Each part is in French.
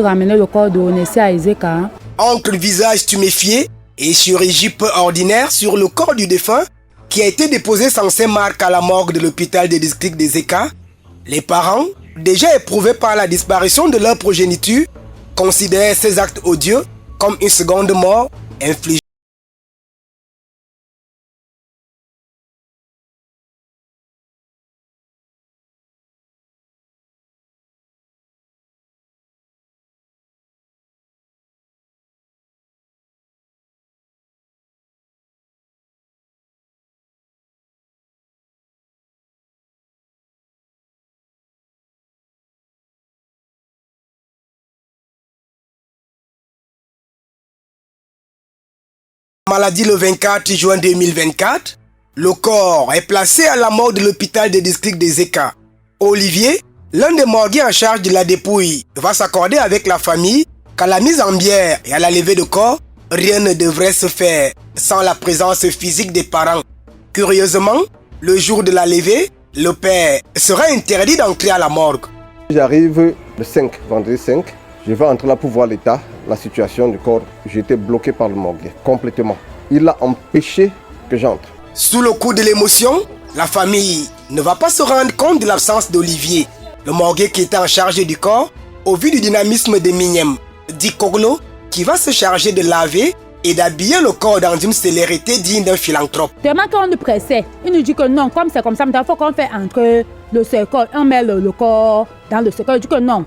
Ramener le corps de Onésée à Ezeka. Oncle visage tuméfié et chirurgie peu ordinaire sur le corps du défunt qui a été déposé sans Saint-Marc à la morgue de l'hôpital de district d'Ezeka. Les parents, déjà éprouvés par la disparition de leur progéniture, considèrent ces actes odieux comme une seconde mort infligée. Maladie le 24 juin 2024, le corps est placé à la morgue de l'hôpital de district d'Ezeka. Olivier, l'un des morguiers en charge de la dépouille, va s'accorder avec la famille qu'à la mise en bière et à la levée de corps, rien ne devrait se faire sans la présence physique des parents. Curieusement, le jour de la levée, le père sera interdit d'entrer à la morgue. J'arrive le 5, vendredi 5. Je vais entrer là pour voir l'état, la situation du corps. J'étais bloqué par le morgue, complètement. Il a empêché que j'entre. Sous le coup de l'émotion, la famille ne va pas se rendre compte de l'absence d'Olivier, le morguier qui était en charge du corps, au vu du dynamisme de Mignem, dit Koglo, qui va se charger de laver et d'habiller le corps dans une célérité digne d'un philanthrope. Tellement qu'on nous pressait, il nous dit que non, comme c'est comme ça, il faut qu'on fait entrer le cercueil, on met le corps dans le cercueil. Il dit que non.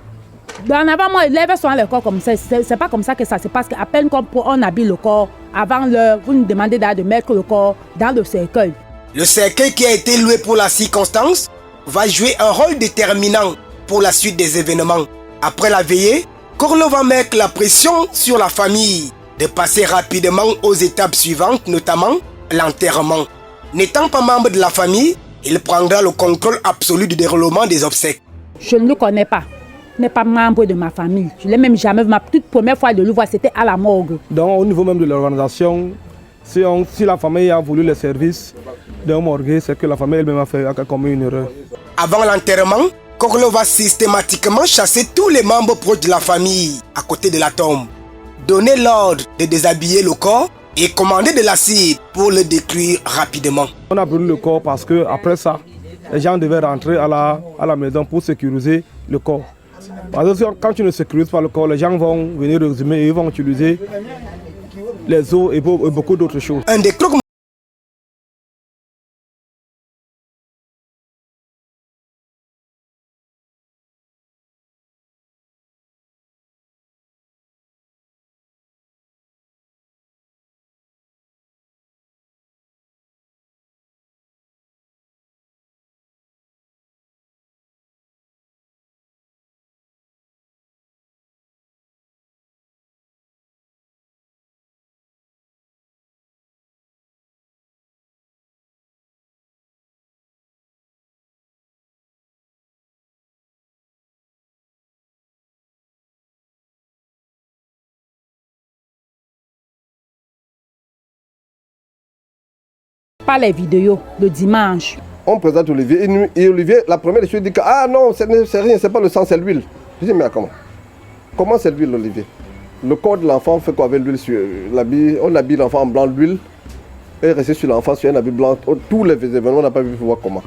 En avant, moi, lève souvent le corps comme ça. C'est pas comme ça que ça se passe. À peine qu'on habille le corps, avant l'heure, vous nous demandez de mettre le corps dans le cercueil. Le cercueil qui a été loué pour la circonstance va jouer un rôle déterminant pour la suite des événements. Après la veillée, Corlo va mettre la pression sur la famille de passer rapidement aux étapes suivantes, notamment l'enterrement. N'étant pas membre de la famille, il prendra le contrôle absolu du déroulement des obsèques. Je ne le connais pas. Il n'est pas membre de ma famille. Je ne l'ai même jamais vu. Ma toute première fois de le voir, c'était à la morgue. Donc au niveau même de l'organisation, si la famille a voulu les services d'un morgue, c'est que la famille elle-même a commis une erreur. Avant l'enterrement, Corlo va systématiquement chasser tous les membres proches de la famille à côté de la tombe, donner l'ordre de déshabiller le corps et commander de l'acide pour le détruire rapidement. On a brûlé le corps parce que après ça, les gens devaient rentrer à la maison pour sécuriser le corps. Parce que quand tu ne sécurises pas le corps, les gens vont venir résumer et ils vont utiliser les os et beaucoup d'autres choses. Un des croque Pas les vidéos, le dimanche. On présente Olivier et Olivier, la première chose, dit que ah non, c'est rien, c'est pas le sang, c'est l'huile. Je dis mais comment? Comment c'est l'huile, Olivier? Le corps de l'enfant fait quoi avec l'huile sur l'habit? On habille l'enfant en blanc, l'huile est restée sur l'enfant sur un habit blanc. Tous les événements, on n'a pas vu voir comment.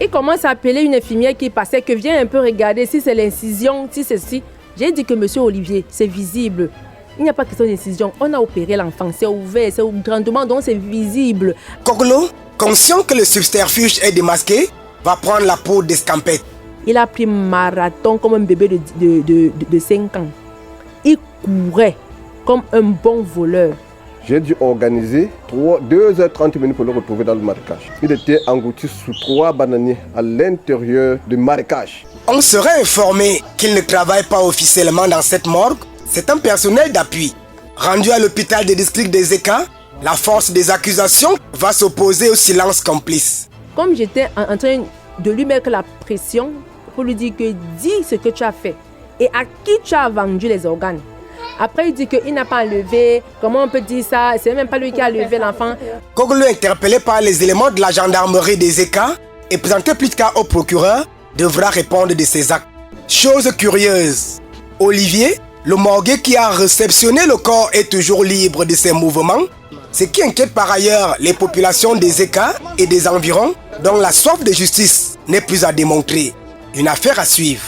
Il commence à appeler une infirmière qui passait, que vient un peu regarder si c'est l'incision, si c'est ci. J'ai dit que monsieur Olivier, c'est visible. Il n'y a pas question d'incision. On a opéré l'enfant, c'est ouvert, c'est grandement, donc c'est visible. Koglo, conscient que le subterfuge est démasqué, va prendre la peau d'escampette. Il a pris marathon comme un bébé de 5 ans. Il courait comme un bon voleur. J'ai dû organiser 2h30 pour le retrouver dans le marécage. Il était englouti sous 3 bananiers à l'intérieur du marécage. On serait informé qu'il ne travaille pas officiellement dans cette morgue. C'est un personnel d'appui. Rendu à l'hôpital de district d'Ezeka, la force des accusations va s'opposer au silence complice. Comme j'étais en train de lui mettre la pression pour lui dire que dis ce que tu as fait et à qui tu as vendu les organes. Après, il dit qu'il n'a pas enlevé. Comment on peut dire ça? C'est même pas lui qui a enlevé l'enfant. Koglo, interpellé par les éléments de la gendarmerie d'Ezeka et présenté plus tard au procureur, devra répondre de ses actes. Chose curieuse, Olivier, Le morgue qui a réceptionné le corps est toujours libre de ses mouvements, ce qui inquiète par ailleurs les populations des Eka et des environs, dont la soif de justice n'est plus à démontrer. Une affaire à suivre.